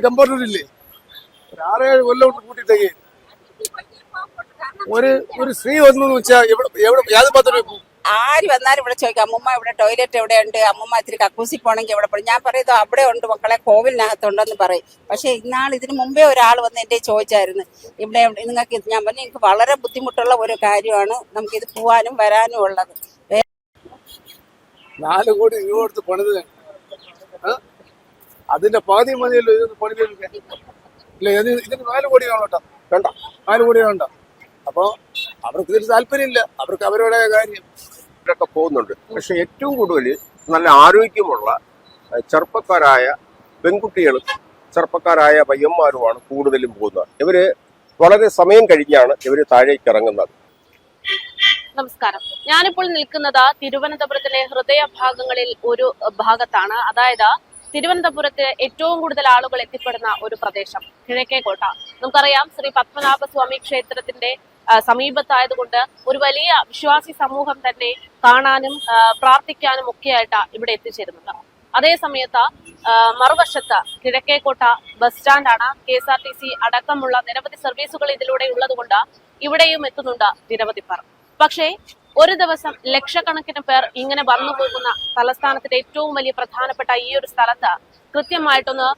കമ്പോർട്ടില്ലേ 6-7 കൊല്ലം കൂട്ടിയിട്ടേക്ക് ഒരു സ്ത്രീ വന്നു വെച്ചാൽ ഏത് പത്രം ആര് വന്നാലും ഇവിടെ ചോദിക്കും അമ്മൂമ്മ ഇവിടെ ടോയ്ലറ്റ് എവിടെയുണ്ട്, അമ്മൂമ്മ ഇത്തിരി കക്കൂസി പോണെങ്കിൽ എവിടെ പോകണം. ഞാൻ പറയുന്നത് അവിടെ ഉണ്ട് മക്കളെ, കോവിലിനകത്തുണ്ടെന്ന് പറയും. പക്ഷെ ഇതിന് മുമ്പേ ഒരാൾ വന്ന് എൻ്റെ ചോദിച്ചായിരുന്നു ഇവിടെ നിങ്ങൾക്ക്. ഞാൻ പറഞ്ഞു എനിക്ക് വളരെ ബുദ്ധിമുട്ടുള്ള ഒരു കാര്യമാണ്, നമുക്കിത് പോവാനും വരാനും ഉള്ളത്. 4 കോടി രൂപ കൊടുത്ത് പണിത് അതിന്റെ പാതി മതിയല്ലോ ഇത് പണിതില്ല. ഇതിന് 4 കോടി വേണോട്ടോ, വേണ്ട 4 കോടി വേണ്ട. അപ്പൊ അവർക്ക് ഇതിൽ താല്പര്യമില്ല, അവർക്ക് അവരുടെ കാര്യം ഒക്കെ പോകുന്നുണ്ട്. പക്ഷെ ഏറ്റവും കൂടുതൽ നല്ല ആരോഗ്യമുള്ള ചെറുപ്പക്കാരായ പെൺകുട്ടികളും ചെറുപ്പക്കാരായ പയ്യന്മാരുമാണ് കൂടുതലും പോകുന്നത്. ഇവര് വളരെ സമയം കഴിഞ്ഞാണ് ഇവര് താഴേക്ക് ഇറങ്ങുന്നത്. നമസ്കാരം. ഞാനിപ്പോൾ നിൽക്കുന്നത് തിരുവനന്തപുരത്തിലെ ഹൃദയഭാഗങ്ങളിൽ ഒരു ഭാഗത്താണ്. അതായത് തിരുവനന്തപുരത്ത് ഏറ്റവും കൂടുതൽ ആളുകൾ എത്തിപ്പെടുന്ന ഒരു പ്രദേശം കിഴക്കേക്കോട്ട. നമുക്കറിയാം, ശ്രീ പത്മനാഭസ്വാമി ക്ഷേത്രത്തിന്റെ സമീപത്തായതുകൊണ്ട് ഒരു വലിയ വിശ്വാസി സമൂഹം തന്നെ കാണാനും പ്രാർത്ഥിക്കാനും ഒക്കെയായിട്ട് ഇവിടെ എത്തിച്ചേരുന്നുണ്ട്. അതേ സമയത്ത് മറുവശത്ത് കിഴക്കേക്കോട്ട ബസ് സ്റ്റാൻഡാണ്. KSRTC അടക്കമുള്ള നിരവധി സർവീസുകൾ ഇതിലൂടെ ഉള്ളതുകൊണ്ട് ഇവിടെയും എത്തുന്നുണ്ട് നിരവധി പേർ. പക്ഷേ ഒരു ദിവസം ലക്ഷക്കണക്കിന് പേർ ഇങ്ങനെ വന്നു പോകുന്ന തലസ്ഥാനത്തിന്റെ ഏറ്റവും വലിയ പ്രധാനപ്പെട്ട ഈ ഒരു സ്ഥലത്ത് കൃത്യമായിട്ടൊന്ന്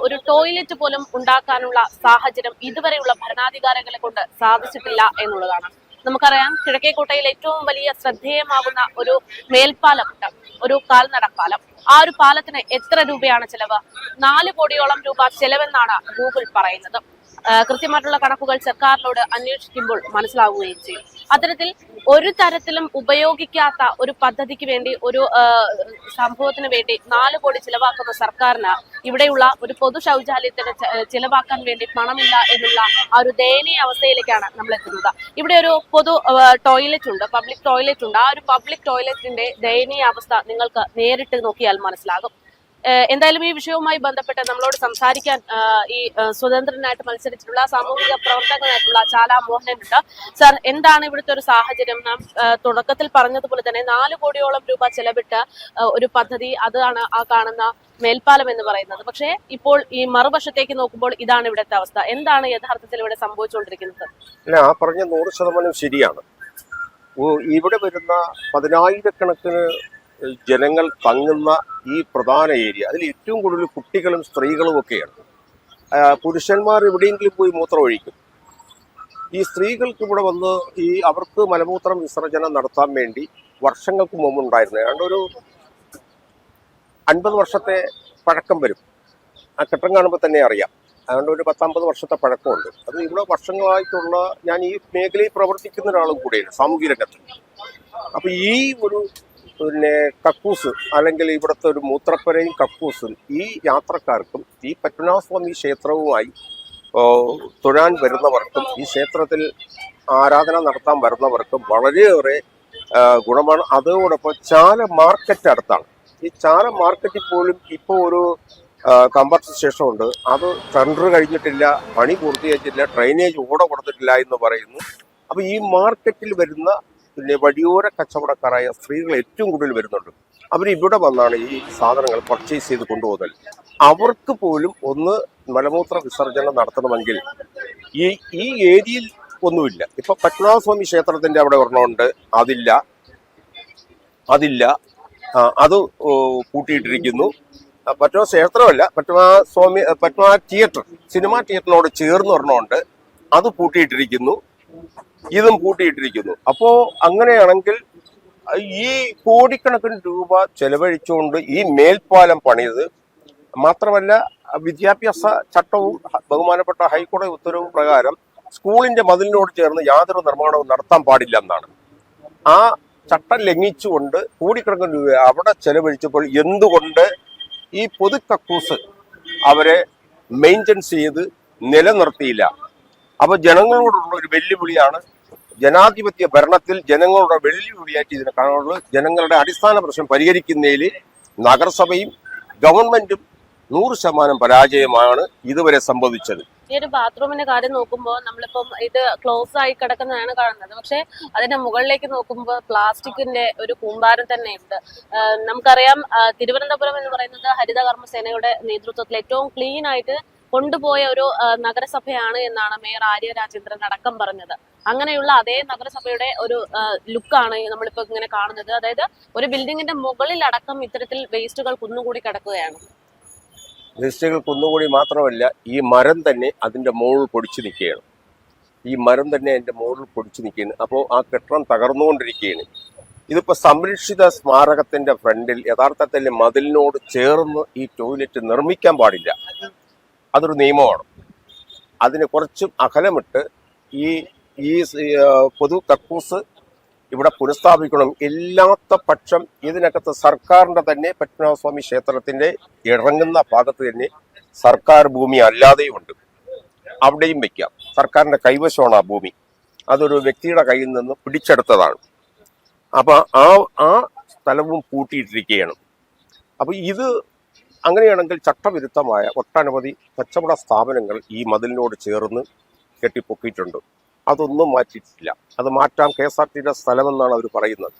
ഒരു ടോയ്ലറ്റ് പോലും ഉണ്ടാക്കാനുള്ള സാഹചര്യം ഇതുവരെയുള്ള ഭരണാധികാരികളെ കൊണ്ട് സാധിച്ചിട്ടില്ല എന്നുള്ളതാണ്. നമുക്കറിയാം, കിഴക്കേക്കോട്ടയിൽ ഏറ്റവും വലിയ ശ്രദ്ധേയമാകുന്ന ഒരു മേൽപ്പാലമുണ്ട്, ഒരു കാൽനടപ്പാലം. ആ ഒരു പാലത്തിന് എത്ര രൂപയാണ് ചെലവ്? 4 കോടിയോളം രൂപ ചെലവെന്നാണ് ഗൂഗിൾ പറയുന്നത്. കൃത്യമായിട്ടുള്ള കണക്കുകൾ സർക്കാരിനോട് അന്വേഷിക്കുമ്പോൾ മനസ്സിലാവുകയും ചെയ്യും. അത്തരത്തിൽ ഒരു തരത്തിലും ഉപയോഗിക്കാത്ത ഒരു പദ്ധതിക്ക് വേണ്ടി, ഒരു സംഭവത്തിന് വേണ്ടി 4 കോടി ചിലവാക്കുന്ന സർക്കാരിന് ഇവിടെയുള്ള ഒരു പൊതു ശൗചാലയത്തിന് ചിലവാക്കാൻ വേണ്ടി പണമില്ല എന്നുള്ള ആ ഒരു ദയനീയ അവസ്ഥയിലേക്കാണ് നമ്മൾ എത്തുന്നത്. ഇവിടെ ഒരു പൊതു ടോയ്ലറ്റ് ഉണ്ട്, പബ്ലിക് ടോയ്ലറ്റ് ഉണ്ട്. ആ ഒരു പബ്ലിക് ടോയ്ലറ്റിന്റെ ദയനീയ അവസ്ഥ നിങ്ങൾക്ക് നേരിട്ട് നോക്കിയാൽ മനസ്സിലാകും. എന്തായാലും ഈ വിഷയവുമായി ബന്ധപ്പെട്ട് നമ്മളോട് സംസാരിക്കാൻ ഈ സ്വതന്ത്രനായിട്ട് മത്സരിച്ചിട്ടുള്ള സാമൂഹിക പ്രവർത്തകനായിട്ടുള്ള ചാല മോഹനൻ ഉണ്ട്. സർ, എന്താണ് ഇവിടുത്തെ ഒരു സാഹചര്യം? നാം തുടക്കത്തിൽ പറഞ്ഞതുപോലെ തന്നെ 4 കോടിയോളം രൂപ ചെലവിട്ട് ഒരു പദ്ധതി, അതാണ് ആ കാണുന്ന മേൽപ്പാലം എന്ന് പറയുന്നത്. പക്ഷേ ഇപ്പോൾ ഈ മറുവശത്തേക്ക് നോക്കുമ്പോൾ ഇതാണ് ഇവിടുത്തെ അവസ്ഥ. എന്താണ് യഥാർത്ഥത്തിൽ ഇവിടെ സംഭവിച്ചുകൊണ്ടിരിക്കുന്നത്? അല്ല, ആ പറഞ്ഞ 100% ശരിയാണ്. ഇവിടെ വരുന്ന 10,000-കണക്കിന് ജനങ്ങൾ തങ്ങുന്ന ഈ പ്രധാന ഏരിയ, അതിൽ ഏറ്റവും കൂടുതൽ കുട്ടികളും സ്ത്രീകളും ഒക്കെയാണ്. പുരുഷന്മാർ എവിടെയെങ്കിലും പോയി മൂത്രം ഒഴിക്കും. ഈ സ്ത്രീകൾക്ക് ഇവിടെ വന്ന് അവർക്ക് മലമൂത്രം വിസർജനം നടത്താൻ വേണ്ടി വർഷങ്ങൾക്ക് മുമ്പ് ഉണ്ടായിരുന്നു. ഏതാണ്ട് ഒരു 50 വർഷത്തെ പഴക്കം വരും. ആ കെട്ടം കാണുമ്പോൾ തന്നെ അറിയാം. അതുകൊണ്ട് ഒരു 10-50 വർഷത്തെ പഴക്കമുണ്ട്. അത് ഇവിടെ വർഷങ്ങളായിട്ടുള്ള, ഞാൻ ഈ മേഖലയിൽ പ്രവർത്തിക്കുന്ന ഒരാളും കൂടെയാണ് സാമൂഹിക രംഗത്ത്. അപ്പൊ ഈ ഒരു കക്കൂസ്, അല്ലെങ്കിൽ ഇവിടുത്തെ ഒരു മൂത്രപ്പുരയും കക്കൂസും ഈ യാത്രക്കാർക്കും ഈ പത്മനാഭസ്വാമി ക്ഷേത്രവുമായി തൊഴാൻ വരുന്നവർക്കും ഈ ക്ഷേത്രത്തിൽ ആരാധന നടത്താൻ വരുന്നവർക്കും വളരെയേറെ ഗുണമാണ്. അതോടൊപ്പം ചാല മാർക്കറ്റ് അടുത്താണ്. ഈ ചാല മാർക്കറ്റിൽ പോലും ഇപ്പോൾ ഒരു കമ്പർട്ട് സ്റ്റേഷനുണ്ട്. അത് ടെൻഡർ കഴിഞ്ഞിട്ടില്ല, പണി പൂർത്തീകരിച്ചിട്ടില്ല, ഡ്രെയിനേജ് ഓട കൊടുത്തിട്ടില്ല എന്ന് പറയുന്നു. അപ്പൊ ഈ മാർക്കറ്റിൽ വരുന്ന വഴിയോര കച്ചവടക്കാരായ സ്ത്രീകൾ ഏറ്റവും കൂടുതൽ വരുന്നുണ്ട്. അവരിവിടെ വന്നാണ് ഈ സാധനങ്ങൾ പർച്ചേസ് ചെയ്ത് കൊണ്ടുപോകുന്നത്. അവർക്ക് പോലും ഒന്ന് മലമൂത്ര വിസർജനം നടത്തണമെങ്കിൽ ഈ ഏരിയയിൽ ഒന്നുമില്ല. ഇപ്പൊ പത്മനാഭസ്വാമി ക്ഷേത്രത്തിന്റെ അവിടെ ഒരെണ്ണമുണ്ട്, അതില്ല, അത് പൂട്ടിയിട്ടിരിക്കുന്നു. പത്മനാഭ ക്ഷേത്രമല്ല, പത്മനാഭ തിയേറ്റർ, സിനിമാ തിയേറ്ററിനോട് ചേർന്ന് ഒരെണ്ണമുണ്ട്, അത് പൂട്ടിയിട്ടിരിക്കുന്നു. ഇതും പൂട്ടിയിട്ടിരിക്കുന്നു. അപ്പോ അങ്ങനെയാണെങ്കിൽ ഈ കോടിക്കണക്കിന് രൂപ ചെലവഴിച്ചുകൊണ്ട് ഈ മേൽപ്പാലം പണിത്, മാത്രമല്ല വിദ്യാഭ്യാസ ചട്ടവും ബഹുമാനപ്പെട്ട ഹൈക്കോടതി ഉത്തരവ് പ്രകാരം സ്കൂളിന്റെ മതിലിനോട് ചേർന്ന് യാതൊരു നിർമ്മാണവും നടത്താൻ പാടില്ല എന്നാണ്. ആ ചട്ടം ലംഘിച്ചുകൊണ്ട് കോടിക്കണക്കിന് രൂപ അവിടെ ചെലവഴിച്ചപ്പോൾ എന്തുകൊണ്ട് ഈ പൊതു കക്കൂസ് അവരെ മെയിൻ്റെനൻസ് ചെയ്ത് നിലനിർത്തിയില്ല? അപ്പൊ ജനങ്ങളോടുള്ള ഒരു വെല്ലുവിളിയാണ്. ജനാധിപത്യ ഭരണത്തിൽ ജനങ്ങളുടെ വെല്ലുവിളിയായിട്ട് ഇതിനെ കാണുന്നത്. ജനങ്ങളുടെ അടിസ്ഥാന പ്രശ്നം പരിഹരിക്കുന്നതിൽ നഗരസഭയും ഗവൺമെന്റും 100% പരാജയമാണ് ഇതുവരെ സംഭവിച്ചത്. ഈ ഒരു ബാത്റൂമിന്റെ കാര്യം നോക്കുമ്പോൾ നമ്മളിപ്പം ഇത് ക്ലോസ് ആയി കിടക്കുന്നതാണ് കാണുന്നത്. പക്ഷെ അതിന്റെ മുകളിലേക്ക് നോക്കുമ്പോൾ പ്ലാസ്റ്റിക്കിന്റെ ഒരു കൂമ്പാരം തന്നെയുണ്ട്. നമുക്കറിയാം, തിരുവനന്തപുരം എന്ന് പറയുന്നത് ഹരിത കർമ്മസേനയുടെ നേതൃത്വത്തിൽ ഏറ്റവും ക്ലീൻ ആയിട്ട് കൊണ്ടുപോയ ഒരു നഗരസഭയാണ് എന്നാണ് മേയർ ആര്യ രാജേന്ദ്രൻ അടക്കം പറഞ്ഞത്. അങ്ങനെയുള്ള അതേ നഗരസഭയുടെ ഒരു ലുക്കാണ് നമ്മളിപ്പോ ഇങ്ങനെ കാണുന്നത്. അതായത് ഒരു ബിൽഡിങ്ങിന്റെ മുകളിലടക്കം ഇത്തരത്തിൽ വേസ്റ്റുകൾ കുന്നുകൂടി കിടക്കുകയാണ്. വേസ്റ്റുകൾ കുന്നുകൂടി മാത്രമല്ല, ഈ മരം തന്നെ അതിന്റെ മുകളിൽ പൊടിച്ചു നിൽക്കുകയാണ്. ഈ മരം തന്നെ അതിന്റെ മുകളിൽ പൊടിച്ചു നിൽക്കുകയാണ്. അപ്പോൾ ആ കെട്ടിടം തകർന്നുകൊണ്ടിരിക്കുകയാണ്. ഇതിപ്പോ സംരക്ഷിത സ്മാരകത്തിന്റെ ഫ്രണ്ടിൽ യഥാർത്ഥത്തിൽ മതിലിനോട് ചേർന്ന് ഈ ടോയ്ലറ്റ് നിർമ്മിക്കാൻ പാടില്ല. അതൊരു നിയമമാണ്. അതിന് കുറച്ചും അകലമിട്ട് ഈ ഈ പൊതു കക്കൂസ് ഇവിടെ പുനഃസ്ഥാപിക്കണം. ഇല്ലാത്ത പക്ഷം ഇതിനകത്ത് സർക്കാരിന്റെ തന്നെ പത്മനാഭസ്വാമി ക്ഷേത്രത്തിന്റെ ഇറങ്ങുന്ന ഭാഗത്ത് തന്നെ സർക്കാർ ഭൂമി അല്ലാതെയും ഉണ്ട്. അവിടെയും വെക്കാം. സർക്കാരിന്റെ കൈവശമാണ് ആ ഭൂമി. അതൊരു വ്യക്തിയുടെ കയ്യിൽ നിന്ന് പിടിച്ചെടുത്തതാണ്. അപ്പൊ ആ സ്ഥലവും പൂട്ടിയിട്ടിരിക്കുകയാണ്. അപ്പൊ ഇത് അങ്ങനെയാണെങ്കിൽ ചട്ടവിരുദ്ധമായ ഒട്ടനവധി കച്ചവട സ്ഥാപനങ്ങൾ ഈ മതിലിനോട് ചേർന്ന് കെട്ടിപ്പൊക്കിയിട്ടുണ്ട്. അതൊന്നും മാറ്റിയിട്ടില്ല. അത് മാറ്റാൻ KSRTയുടെ സ്ഥലമെന്നാണ് അവർ പറയുന്നത്.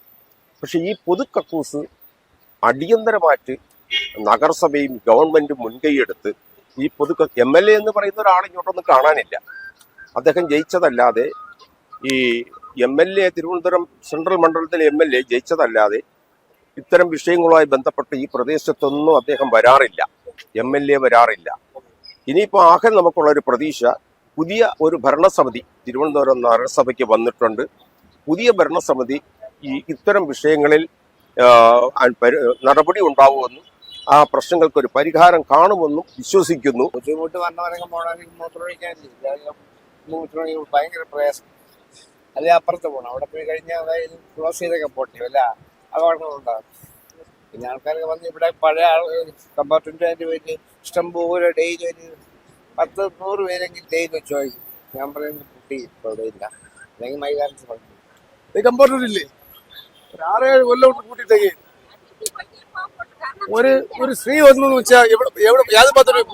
പക്ഷെ ഈ പൊതു കക്കൂസ് അടിയന്തരമായിട്ട് നഗരസഭയും ഗവൺമെന്റും മുൻകൈയെടുത്ത് ഈ MLA എന്ന് പറയുന്ന ഒരാൾ ഇങ്ങോട്ടൊന്നും കാണാനില്ല. അദ്ദേഹം ജയിച്ചതല്ലാതെ ഈ MLA തിരുവനന്തപുരം സെൻട്രൽ മണ്ഡലത്തിലെ MLA ജയിച്ചതല്ലാതെ ഇത്തരം വിഷയങ്ങളുമായി ബന്ധപ്പെട്ട് ഈ പ്രദേശത്തൊന്നും അദ്ദേഹം വരാറില്ല. MLA വരാറില്ല. ഇനിയിപ്പോൾ ആകെ നമുക്കുള്ള ഒരു പ്രതീക്ഷ, പുതിയ ഒരു ഭരണസമിതി തിരുവനന്തപുരം നഗരസഭയ്ക്ക് വന്നിട്ടുണ്ട്. പുതിയ ഭരണസമിതി ഇത്തരം വിഷയങ്ങളിൽ നടപടി ഉണ്ടാവുമെന്നും ആ പ്രശ്നങ്ങൾക്ക് ഒരു പരിഹാരം കാണുമെന്നും വിശ്വസിക്കുന്നു. ബുദ്ധിമുട്ട് വന്നവരൊക്കെ പോകണമെങ്കിൽ മൂത്രമൊഴിക്കാനില്ല. മൂത്രമൊഴിക്കാൻ ഭയങ്കര പ്രയാസം. അല്ലെ അപ്പുറത്ത് പോകണം. അവിടെ പോയി കഴിഞ്ഞാൽ അതായത് ക്ലോസ് ചെയ്തൊക്കെ പോട്ടെ, വല്ല അപകടങ്ങളുണ്ടാകും. പിന്നെ ആൾക്കാരൊക്കെ വന്ന് ഇവിടെ പഴയ കമ്പാർട്ട്മെന്റ് പോയിട്ട് ഇഷ്ടംപോലെ ഡെയിലി ഒരു 10-100 പേരെങ്കിൽ ഡെയിലി വെച്ച് ചോദിക്കും. ഞാൻ പറയുന്നത് കുട്ടി ഇപ്പോൾ ഇവിടെ ഇല്ല, അല്ലെങ്കിൽ മൈതാനത്ത് പറഞ്ഞു കമ്പാർട്ട്മെന്റ് ഇല്ലേ, ഒരു 6-7 കൊല്ലം കൂട്ടിയിട്ടേക്ക് ഒരു സ്ത്രീ വന്നു വെച്ചാൽ യാതൊരു പത്രം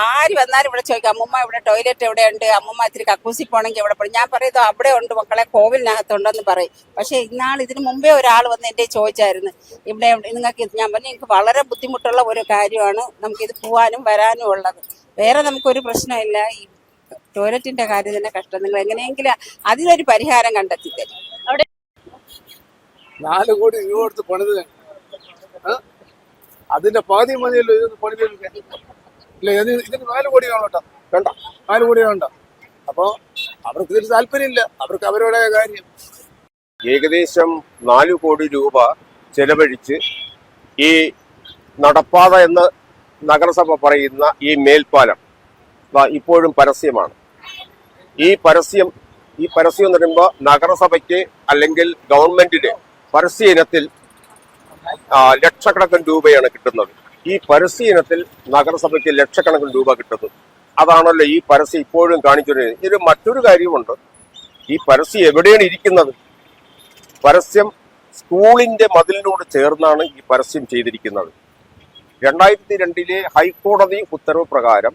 ആര് വന്നാലും ഇവിടെ ചോദിക്കാം, അമ്മൂമ്മ ഇവിടെ ടോയ്ലറ്റ് എവിടെയുണ്ട്, അമ്മൂമ്മ ഇത്തിരി കക്കൂസി പോണെങ്കിൽ എവിടെ പോകണം. ഞാൻ പറയുന്നത് അവിടെ ഉണ്ട് മക്കളെ, കോവിലിനകത്തുണ്ടെന്ന് പറയും. പക്ഷെ ഇന്നാൾ ഇതിന് മുമ്പേ ഒരാൾ വന്ന് എൻ്റെ ചോദിച്ചായിരുന്നു ഇവിടെ നിങ്ങൾക്ക്. ഞാൻ പറഞ്ഞു എനിക്ക് വളരെ ബുദ്ധിമുട്ടുള്ള ഒരു കാര്യമാണ്, നമുക്കിത് പോവാനും വരാനും ഉള്ളത്. വേറെ നമുക്കൊരു പ്രശ്നമില്ല. ഈ ടോയ്ലറ്റിന്റെ കാര്യം തന്നെ കഷ്ടം. നിങ്ങൾ എങ്ങനെയെങ്കിലും അതിനൊരു പരിഹാരം കണ്ടെത്തി തരും. 4 കോടി രൂപ കൊടുത്ത് പണിത് അതിന്റെ പകുതി മതിയല്ലോ ഇതൊന്ന് പണിതെടുക്കാൻ. ഇല്ല, ഇതിന് 4 കോടി വേണം കേട്ടോ. വേണ്ട, 4 കോടി വേണ്ട. അപ്പൊ അവർക്ക് ഇതിന് താല്പര്യമില്ല. അവർക്ക് അവരുടെ കാര്യം. ഏകദേശം 4 കോടി രൂപ ചെലവഴിച്ച് ഈ നടപ്പാത എന്ന് നഗരസഭ പറയുന്ന ഈ മേൽപ്പാലം ഇപ്പോഴും പരസ്യമാണ്. ഈ പരസ്യം എന്ന് പറയുമ്പോൾ നഗരസഭയ്ക്ക് അല്ലെങ്കിൽ ഗവൺമെന്റിന് പരസ്യ ഇനത്തിൽ ലക്ഷക്കണക്കിന് രൂപയാണ് കിട്ടുന്നത്. ഈ പരസ്യ ഇനത്തിൽ നഗരസഭയ്ക്ക് ലക്ഷക്കണക്കിന് രൂപ കിട്ടുന്നു. അതാണല്ലോ ഈ പരസ്യം ഇപ്പോഴും കാണിച്ചുകൊണ്ടിരിക്കുന്നത്. ഇതിൽ മറ്റൊരു കാര്യമുണ്ട്. ഈ പരസ്യം എവിടെയാണ് ഇരിക്കുന്നത്? പരസ്യം സ്കൂളിന്റെ മതിലിനോട് ചേർന്നാണ് ഈ പരസ്യം ചെയ്തിരിക്കുന്നത്. 2002 ഹൈക്കോടതി ഉത്തരവ് പ്രകാരം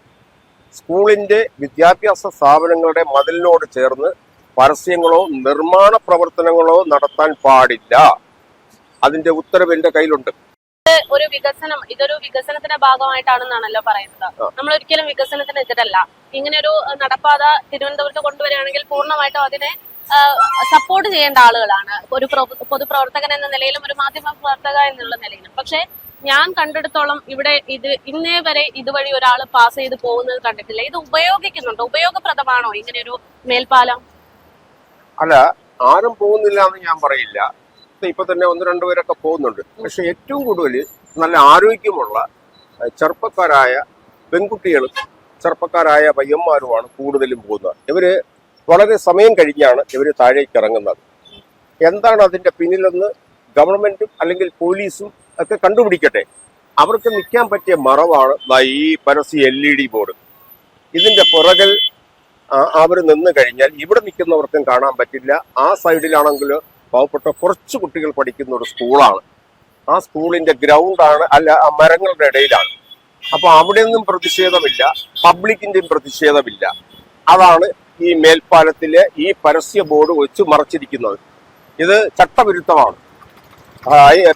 സ്കൂളിന്റെ വിദ്യാഭ്യാസ സ്ഥാപനങ്ങളുടെ മതിലിനോട് ചേർന്ന് പരസ്യങ്ങളോ നിർമ്മാണ പ്രവർത്തനങ്ങളോ നടത്താൻ പാടില്ല. അതിന്റെ ഉത്തരവ് എന്റെ കയ്യിലുണ്ട്. ഒരു വികസനം, ഇതൊരു വികസനത്തിന്റെ ഭാഗമായിട്ടാണെന്നാണല്ലോ പറയുന്നത്. നമ്മൾ ഒരിക്കലും വികസനത്തിനെതിരല്ല. ഇങ്ങനെ ഒരു നടപ്പാത തിരുവനന്തപുരത്ത് കൊണ്ടുവരികയാണെങ്കിൽ പൂർണ്ണമായിട്ടും അതിനെ സപ്പോർട്ട് ചെയ്യേണ്ട ആളുകളാണ്. ഒരു പൊതുപ്രവർത്തകൻ എന്ന നിലയിലും ഒരു മാധ്യമ പ്രവർത്തക എന്നുള്ള നിലയിലും. പക്ഷെ ഞാൻ കണ്ടെടുത്തോളം ഇവിടെ ഇന്നേ വരെ ഇതുവഴി ഒരാൾ പാസ് ചെയ്ത് പോകുന്നത് കണ്ടിട്ടില്ല. ഇത് ഉപയോഗിക്കുന്നുണ്ടോ? ഉപയോഗപ്രദമാണോ ഇങ്ങനെയൊരു മേൽപ്പാലം? അല്ല, ആരും പോകുന്നില്ല എന്ന് ഞാൻ പറയില്ല. ഇപ്പൊ തന്നെ 1-2 പേരൊക്കെ പോകുന്നുണ്ട്. പക്ഷെ ഏറ്റവും കൂടുതൽ നല്ല ആരോഗ്യമുള്ള ചെറുപ്പക്കാരായ പെൺകുട്ടികളും ചെറുപ്പക്കാരായ പയ്യന്മാരുമാണ് കൂടുതലും പോകുന്നത്. ഇവര് വളരെ സമയം കഴിഞ്ഞാണ് ഇവര് താഴേക്ക് ഇറങ്ങുന്നത്. എന്താണ് അതിന്റെ പിന്നിലെന്ന് ഗവൺമെന്റും അല്ലെങ്കിൽ പോലീസും ഒക്കെ കണ്ടുപിടിക്കട്ടെ. അവർക്ക് നിൽക്കാൻ പറ്റിയ മറവാണ് ഈ പരസ്യ LED ബോർഡ്. ഇതിന്റെ പുറകിൽ അവർ നിന്ന് കഴിഞ്ഞാൽ ഇവിടെ നിൽക്കുന്നവർക്കും കാണാൻ പറ്റില്ല. ആ സൈഡിലാണെങ്കിൽ പാവപ്പെട്ട കുറച്ച് കുട്ടികൾ പഠിക്കുന്ന ഒരു സ്കൂളാണ്. ആ സ്കൂളിന്റെ ഗ്രൗണ്ടാണ്, അല്ല ആ മരങ്ങളുടെ ഇടയിലാണ്. അപ്പൊ അവിടെ നിന്നും പ്രതിഷേധമില്ല, പബ്ലിക്കിന്റെയും പ്രതിഷേധമില്ല. അതാണ് ഈ മേൽപ്പാലത്തിലെ ഈ പരസ്യ ബോർഡ് വെച്ച് മറച്ചിരിക്കുന്നത്. ഇത് ചട്ടവിരുദ്ധമാണ്.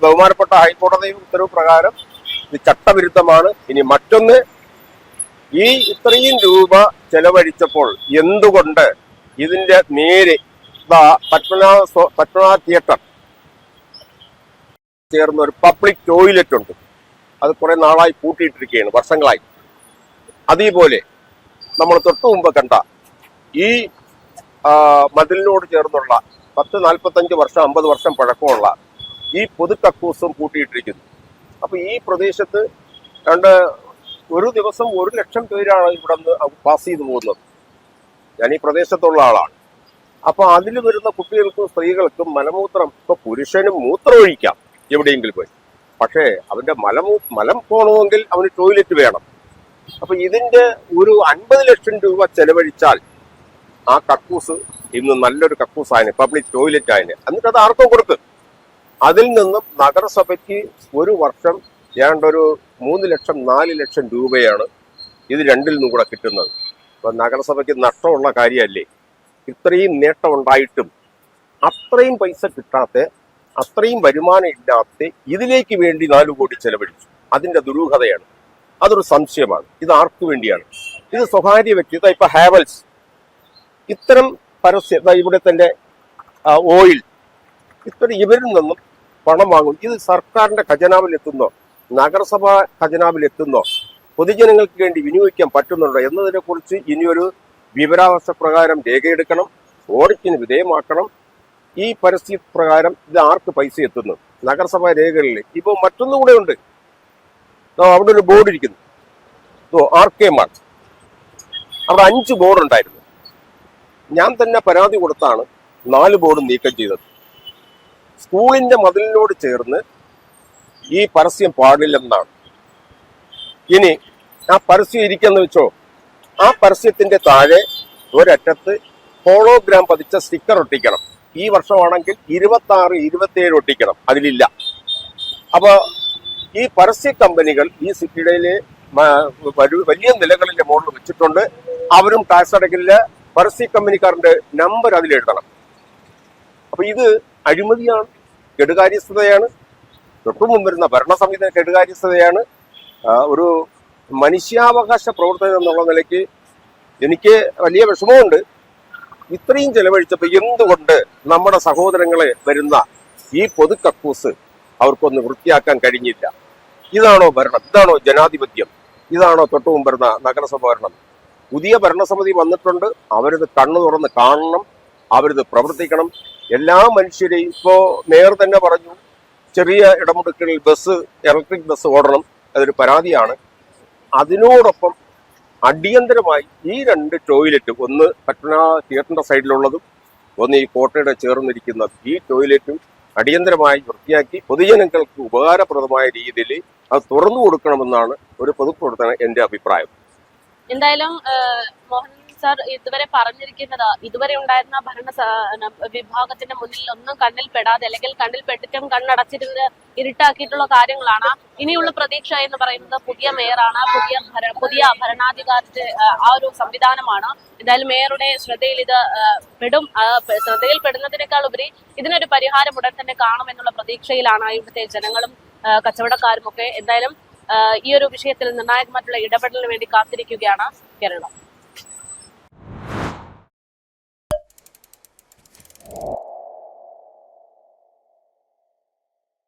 ബഹുമാനപ്പെട്ട ഹൈക്കോടതി ഉത്തരവ് പ്രകാരം ഇത് ചട്ടവിരുദ്ധമാണ്. ഇനി മറ്റൊന്ന്, ഈ ഇത്രയും രൂപ ചെലവഴിച്ചപ്പോൾ എന്തുകൊണ്ട് ഇതിന്റെ നേരെ പത്മനാഭ തിയേറ്റർ ചേർന്ന ഒരു പബ്ലിക് ടോയ്ലറ്റ് ഉണ്ട്, അത് കുറെ നാളായി പൂട്ടിയിട്ടിരിക്കുകയാണ്, വർഷങ്ങളായി. അതേപോലെ നമ്മൾ തൊട്ടു മുമ്പ് കണ്ട ഈ മതിലിനോട് ചേർന്നുള്ള 40-45 വർഷം 50 വർഷം പഴക്കമുള്ള ഈ പൊതു കക്കൂസും പൂട്ടിയിട്ടിരിക്കുന്നു. അപ്പൊ ഈ പ്രദേശത്ത് ഒരു ദിവസം 1 ലക്ഷം പേരാണ് ഇവിടെ നിന്ന് പാസ് ചെയ്തു പോകുന്നത്. ഞാൻ ഈ പ്രദേശത്തുള്ള ആളാണ്. അപ്പൊ അതിൽ വരുന്ന കുട്ടികൾക്കും സ്ത്രീകൾക്കും മലമൂത്രം, ഇപ്പൊ പുരുഷനും മൂത്രം ഒഴിക്കാം എവിടെയെങ്കിലും പോയി, പക്ഷേ അവന്റെ മലം പോകണമെങ്കിൽ അവന് ടോയ്ലറ്റ് വേണം. അപ്പൊ ഇതിന്റെ ഒരു 50 ലക്ഷം രൂപ ചെലവഴിച്ചാൽ ആ കക്കൂസ് ഇന്ന് നല്ലൊരു കക്കൂസായനെ, പബ്ലിക് ടോയ്ലറ്റ് ആയനെ. എന്നിട്ട് അത് ആർക്കും കൊടുക്കും. അതിൽ നിന്നും നഗരസഭയ്ക്ക് ഒരു വർഷം ഏണ്ടൊരു 3 ലക്ഷം 4 ലക്ഷം രൂപയാണ് ഇത് രണ്ടിൽ നിന്നും കൂടെ കിട്ടുന്നത്. അപ്പൊ നഗരസഭയ്ക്ക് നഷ്ടമുള്ള കാര്യമല്ലേ? ഇത്രയും നേട്ടം ഉണ്ടായിട്ടും അത്രയും പൈസ കിട്ടാത്ത, അത്രയും വരുമാനം ഇല്ലാത്ത ഇതിലേക്ക് വേണ്ടി 4 കോടി ചെലവഴിച്ചു. അതിന്റെ ദുരൂഹതയാണ്. അതൊരു സംശയമാണ്. ഇത് ആർക്കു വേണ്ടിയാണ്? ഇത് സ്വകാര്യ വ്യക്തി, ഇപ്പൊ ഹാവൽസ് ഇത്തരം പരസ്യ, ഇവിടെ തന്നെ ഓയിൽ, ഇവരിൽ നിന്നും പണം വാങ്ങും. ഇത് സർക്കാരിന്റെ ഖജനാവിൽ എത്തുന്നോ, നഗരസഭാ ഖജനാവിൽ എത്തുന്നോ, പൊതുജനങ്ങൾക്ക് വേണ്ടി വിനിയോഗിക്കാൻ പറ്റുന്നുണ്ടോ എന്നതിനെ കുറിച്ച് ഇനിയൊരു വിവരാവകാശ പ്രകാരം രേഖയെടുക്കണം, ഓഡിറ്റിന് വിധേയമാക്കണം. ഈ പരസ്യ പ്രകാരം ഇത് ആർക്ക് പൈസ എത്തുന്നു നഗരസഭാ രേഖകളിൽ. ഇപ്പൊ മറ്റൊന്നും കൂടെ ഉണ്ട്, അവിടെ ഒരു ബോർഡ് ഇരിക്കുന്നു, RK മാർട്ട്. അവിടെ 5 ബോർഡ് ഉണ്ടായിരുന്നു. ഞാൻ തന്നെ പരാതി കൊടുത്താണ് 4 ബോർഡ് നീക്കം ചെയ്തത്. സ്കൂളിന്റെ മതിലിനോട് ചേർന്ന് ഈ പരസ്യം പാടില്ലെന്നാണ്. ഇനി ആ പരസ്യം ഇരിക്കെന്ന് വെച്ചോ, ആ പരസ്യത്തിന്റെ താഴെ ഒരറ്റത്ത് ഹോളോഗ്രാം പതിച്ച സ്റ്റിക്കർ ഒട്ടിക്കണം. ഈ വർഷമാണെങ്കിൽ 26, 27 ഒട്ടിക്കണം. അതിലില്ല. അപ്പൊ ഈ പരസ്യ കമ്പനികൾ ഈ സിറ്റിയിലെ വലിയ നിലകളിലെ മുകളിൽ വെച്ചിട്ടുണ്ട്. അവരും ടാക്സ് അടയ്ക്കില്ല. പരസ്യ കമ്പനിക്കാരന്റെ നമ്പർ അതിലെഴുതണം. അപ്പൊ ഇത് അഴിമതിയാണ്, കെടുകാര്യസ്ഥതയാണ്, തൊട്ടുമുമ്പ് വരുന്ന ഭരണസമിതി കെടുകാര്യസ്ഥതയാണ്. ഒരു മനുഷ്യാവകാശ പ്രവർത്തനം എന്നുള്ള നിലയ്ക്ക് എനിക്ക് വലിയ വിഷമമുണ്ട്. ഇത്രയും ചെലവഴിച്ചപ്പോൾ എന്തുകൊണ്ട് നമ്മുടെ സഹോദരങ്ങളെ വരുന്ന ഈ പൊതു കക്കൂസ് അവർക്കൊന്ന് വൃത്തിയാക്കാൻ കഴിഞ്ഞില്ല? ഇതാണോ ഭരണം? ഇതാണോ ജനാധിപത്യം? ഇതാണോ തൊട്ടുമുമ്പ് വരുന്ന നഗരസഭ ഭരണം? പുതിയ ഭരണസമിതി വന്നിട്ടുണ്ട്. അവരിത് കണ്ണു തുറന്ന് കാണണം, അവരിത് പ്രവർത്തിക്കണം. എല്ലാ മനുഷ്യരെയും, ഇപ്പോ മേയർ തന്നെ പറഞ്ഞു, ചെറിയ ഇടമുടുക്കളിൽ ഇലക്ട്രിക് ബസ് ഓടണം, അതൊരു പരാതിയാണ്. അതിനോടൊപ്പം അടിയന്തരമായി ഈ 2 ടോയ്ലറ്റ്, ഒന്ന് പത്മനാഭ തിയേറ്ററിന്റെ സൈഡിലുള്ളതും ഒന്ന് ഈ കോട്ടയുടെ ചേർന്നിരിക്കുന്ന ഈ ടോയ്ലറ്റും അടിയന്തരമായി വൃത്തിയാക്കി പൊതുജനങ്ങൾക്ക് ഉപകാരപ്രദമായ രീതിയിൽ അത് തുറന്നു കൊടുക്കണമെന്നാണ് ഒരു പൊതുപ്രവർത്തകൻ എന്റെ അഭിപ്രായം. എന്തായാലും മോഹൻ സാർ ഇതുവരെ പറഞ്ഞിരിക്കുന്നത്, ഇതുവരെ ഉണ്ടായിരുന്ന ഭരണ വിഭാഗത്തിന്റെ മുന്നിൽ ഒന്നും കണ്ണിൽ പെടാതെ, അല്ലെങ്കിൽ കണ്ണിൽ പെട്ടിട്ടും കണ്ണടച്ചിരുന്ന് ഇരുട്ടാക്കിയിട്ടുള്ള കാര്യങ്ങളാണ്. ഇനിയുള്ള പ്രതീക്ഷ എന്ന് പറയുന്നത് പുതിയ മേയറാണ്, പുതിയ ഭരണാധികാരത്തെ ആ ഒരു സംവിധാനമാണ്. എന്തായാലും മേയറുടെ ശ്രദ്ധയിൽ ഇത് പെടും. ശ്രദ്ധയിൽ പെടുന്നതിനേക്കാൾ ഉപരി ഇതിനൊരു പരിഹാരം ഉടൻ തന്നെ കാണുമെന്നുള്ള പ്രതീക്ഷയിലാണ് ഇവിടുത്തെ ജനങ്ങളും കച്ചവടക്കാരും ഒക്കെ. എന്തായാലും ഈ ഒരു വിഷയത്തിൽ നിർണായകമായിട്ടുള്ള ഇടപെടലിന് വേണ്ടി കാത്തിരിക്കുകയാണ് കേരളം.